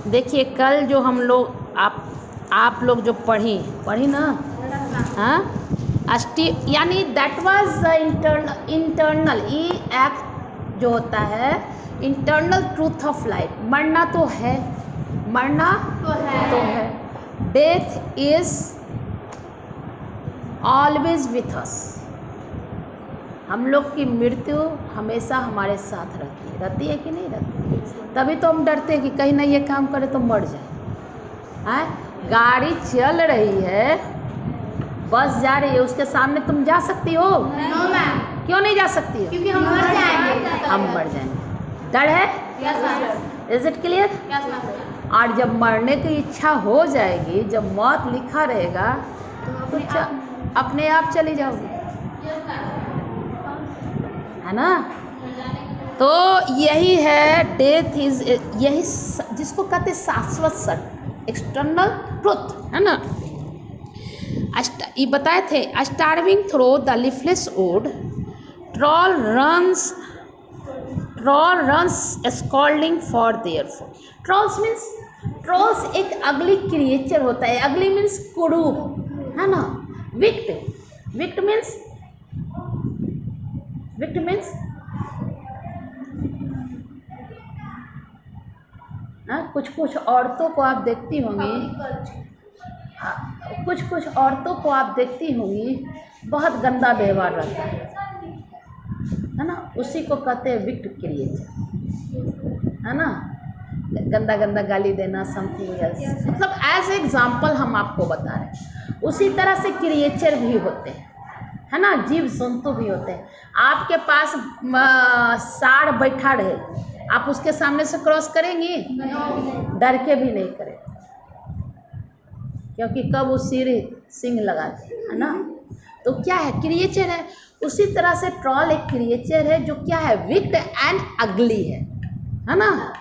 देखिए कल जो हम लोग आप लोग जो पढ़ी ना, हाँ, यानी that was internal E act जो होता है इंटरनल ट्रूथ ऑफ लाइफ। मरना तो है, मरना तो है। Death is always with us. हम लोग की मृत्यु हमेशा हमारे साथ रहती है कि नहीं रहती? तभी तो हम डरते हैं कि कहीं ना ये काम करे तो मर जाए। हैं, गाड़ी चल रही है, बस जा रही है, उसके सामने तुम जा सकती हो? No ma'am. क्यों नहीं जा सकती हो? क्योंकि हम मर जाएंगे। हम मर जाएंगे। डर है? Yes ma'am. Is it clear? Yes ma'am. और जब मरने की इच्छा हो जाएगी, जब मौत लिखा रहेगा तो अपने आप चली जाओगी, है ना? तो यही है डेथ इज, यही जिसको कहते हैं शाश्वत सत्य, एक्सटर्नल ट्रुथ, है ना? ये बताए थे, starving through the lifeless wood, trolls run scolding for their food. Trolls एक अगली क्रिएचर होता है। अगली मीन्स कुरूप, है ना? विक्ट मीन्स कुछ औरतों को आप देखती होंगी, कुछ औरतों को आप देखती होंगी, बहुत गंदा व्यवहार रहता है ना? उसी को कहते हैं विक्ट क्रिएचर, है ना? गंदा गाली देना, समथिंग एल्स। मतलब एज एग्जाम्पल हम आपको बता रहे हैं। उसी तरह से क्रिएचर भी होते हैं, है ना? जीव जंतु भी होते हैं। आपके पास साढ़ बैठा रहे, आप उसके सामने से क्रॉस करेंगी? डर के भी नहीं करें, क्योंकि कब वो सिंग लगाते, है ना? तो क्या है? क्रिएचर है। उसी तरह से ट्रॉल एक क्रिएचर है जो क्या है? विक्ट एंड अगली है ना?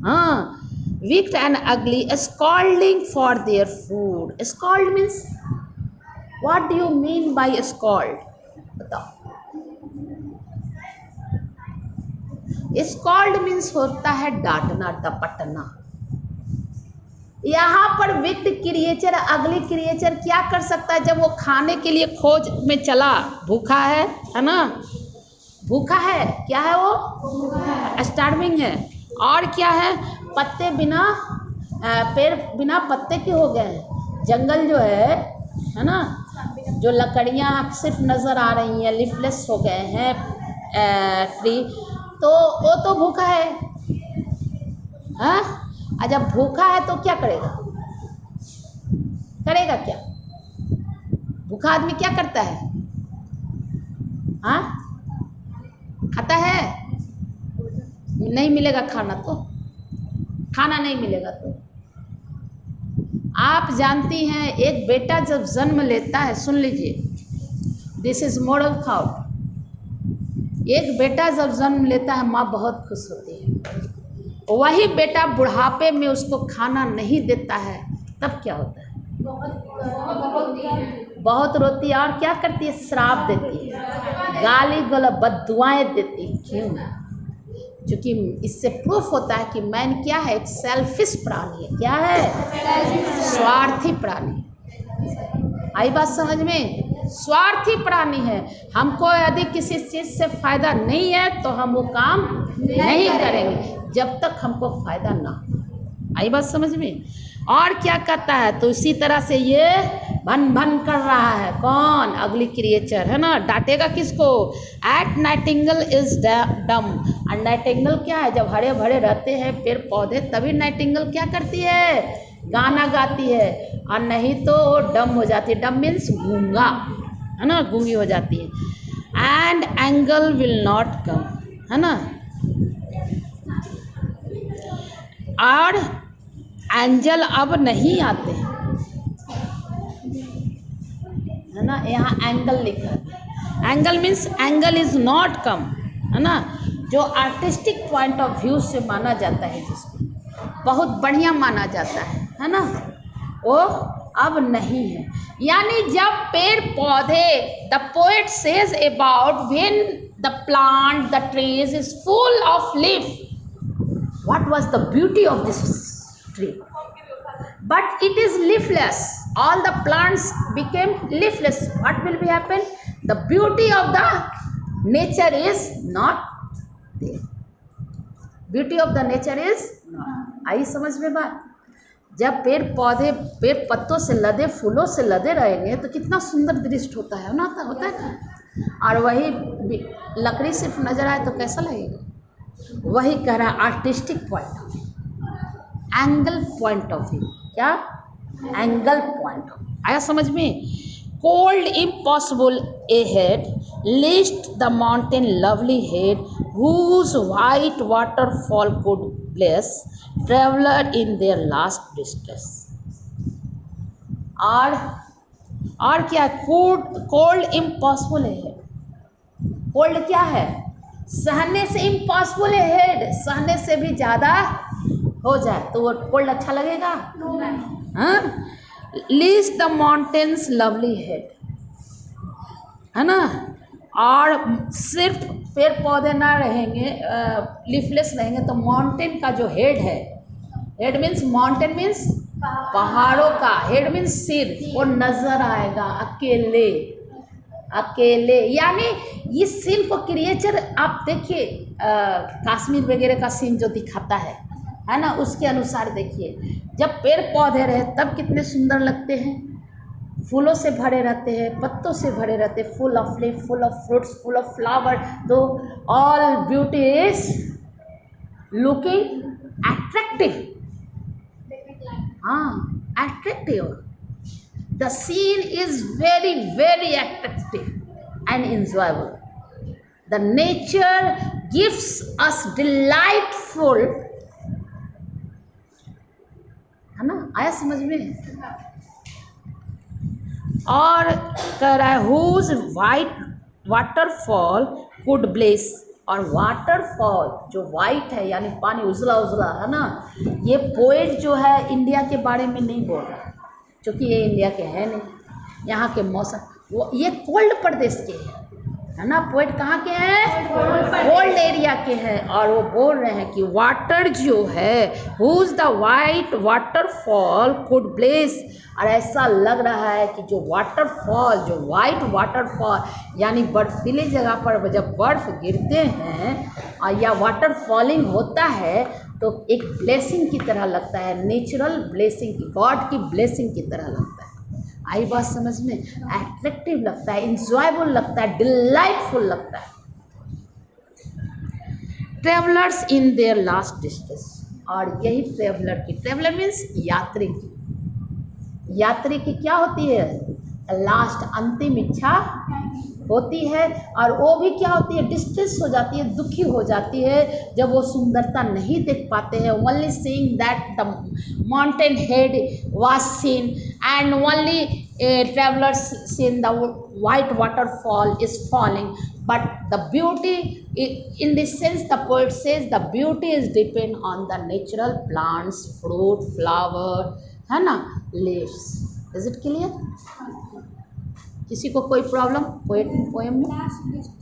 हाँ, विक्ट एंड अगली, scolding for their food. Scold means, what do you mean by scold? बताओ। स्कॉल्ड मीन्स होता है डांटना, डपटना। यहाँ पर विक्ट क्रिएचर, अगली क्रिएचर क्या कर सकता है? जब वो खाने के लिए खोज में चला, भूखा है ना? भूखा है, क्या है वो? स्टार्विंग है। और क्या है? पत्ते बिना, पेड़ बिना पत्ते के हो गए हैं। जंगल जो है ना? जो लकड़ियाँ सिर्फ नज़र आ रही हैं, लिफलेस हो गए हैं ट्री, तो वो तो भूखा है। हाँ, और जब भूखा है तो क्या करेगा क्या? भूखा आदमी क्या करता है? हाँ, खाता है? नहीं मिलेगा खाना तो, खाना नहीं मिलेगा तो। आप जानती हैं, एक बेटा जब जन्म लेता है, सुन लीजिए, दिस इज मोरल थॉट। एक बेटा जब जन्म लेता है, माँ बहुत खुश होती है। वही बेटा बुढ़ापे में उसको खाना नहीं देता है, तब क्या होता है? बहुत रोती है। और क्या करती है? श्राप देती है, गाली गलौज, बद्दुआएं देती है। क्यों? क्योंकि इससे प्रूफ होता है कि मैन क्या है? एक सेल्फिश प्राणी है। क्या है? स्वार्थी प्राणी। आई बात समझ में? स्वार्थी प्राणी है। हमको यदि किसी चीज़ से फायदा नहीं है तो हम वो काम नहीं करेंगे जब तक हमको फायदा ना हो। आई बात समझ में? और क्या कहता है? तो इसी तरह से ये भन कर रहा है। कौन? अगली क्रिएचर, है ना? डांटेगा किसको? Eight Nightingale is dumb. और नाइटिंगल क्या है? जब हरे भरे रहते हैं पेड़ पौधे, तभी नाइटिंगल क्या करती है? गाना गाती है। और नहीं तो डम हो जाती है। डम मीन्स गूंगा, है ना? गूंगी हो जाती है। And angle will not come, है ना? और एंजल अब नहीं आते, है ना? यहाँ एंगल लिखा है। Angle means angle is not come, है ना? जो आर्टिस्टिक पॉइंट ऑफ व्यू से माना जाता है, जिसको बहुत बढ़िया माना जाता है ना? वो अब नहीं है। यानी जब पेड़ पौधे, the poet says about when the plant, the trees is full of leaf, what was the beauty of this tree, but it is leafless. All the plants became leafless. What will be happen? The beauty of the nature is not there. Beauty of the nature is not. आई समझ में बात? जब पेड़ पौधे पेड़ पत्तों से लदे फूलों से लदे रहेंगे तो कितना सुंदर दृश्य होता है ना, होता है ना। और वही लकड़ी सिर्फ नजर आए तो कैसा लगेगा? वही कह रहा है artistic point of view, angle point of view. क्या? Angle point of view. आया समझ में? Cold impossible ahead list the mountain lovely head whose white waterfall could bless traveler in their last distress। और क्या? Cold impossible है। Cold क्या है? सहने से इम्पॉसिबल है हेड, सहने से भी ज़्यादा हो जाए तो वो कोल्ड अच्छा लगेगा? हाँ। Least the mountains lovely head, है ना। और सिर्फ पेड़ पौधे ना रहेंगे, लीफलेस रहेंगे तो माउंटेन का जो हेड है, हेड मीन्स माउंटेन मीन्स पहाड़ों का, हेड मीन्स सिर, वो नजर आएगा अकेले अकेले। यानी ये सीन को क्रिएचर आप देखिए, कश्मीर वगैरह का सीन जो दिखाता है ना, उसके अनुसार देखिए। जब पेड़ पौधे रहे तब कितने सुंदर लगते हैं, फूलों से भरे रहते हैं, पत्तों से भरे रहते हैं, full of leaf, full of fruits, full of flower. तो all beauty is looking attractive. हाँ, attractive. The scene is very very attractive and enjoyable. The nature gives us delightful, है ना। आया समझ में? और कह रहा है whose white waterfall could bless. और वाटरफॉल जो वाइट है यानी पानी उजला उजला, है ना। ये पोएट जो है इंडिया के बारे में नहीं बोल रहा, क्योंकि ये इंडिया के है नहीं। यहाँ के मौसम, वो ये कोल्ड प्रदेश के है ना। पोएट कहाँ के हैं? कोल्ड एरिया के हैं। और वो बोल रहे हैं कि वाटर जो है, whose the white waterfall could bless. और ऐसा लग रहा है कि जो वाटरफॉल, जो वाइट वाटरफॉल यानी बर्फीली जगह पर जब बर्फ गिरते हैं या वाटर फॉलिंग होता है तो एक ब्लेसिंग की तरह लगता है, नेचुरल ब्लेसिंग की, गॉड की ब्लेसिंग की तरह लगता है। आई बात समझ में? अट्रैक्टिव लगता है, इंजॉयबल लगता है, डिलाइटफुल लगता है। Travellers in their last distress. और यही ट्रेवलर की, ट्रेवलर मीन्स यात्री की, यात्री की क्या होती है? लास्ट, अंतिम इच्छा होती है। और वो भी क्या होती है? डिस्ट्रेस हो जाती है, दुखी हो जाती है जब वो सुंदरता नहीं देख पाते हैं। Only seeing that the mountain head was scene and only travellers seen the white waterfall is falling, but the beauty in this sense the poet says the beauty is depend on the natural plants, fruit, flower, है ना, leaves. Is it clear? किसी को कोई problem poem में?